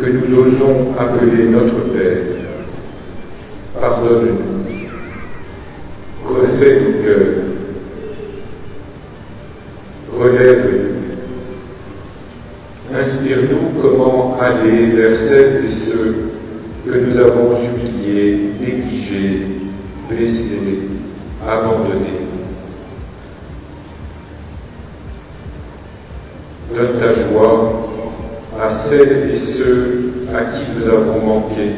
que nous osons appeler notre Père. Pardonne-nous, refais nos cœurs, relève-nous, inspire-nous comment aller vers celles et ceux que nous avons humiliés, négligés, blessés, abandonnés. Donne ta joie à celles et ceux à qui nous avons manqué,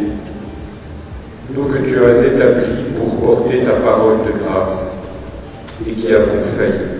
nous que tu as établis pour porter ta parole de grâce et qui avons failli.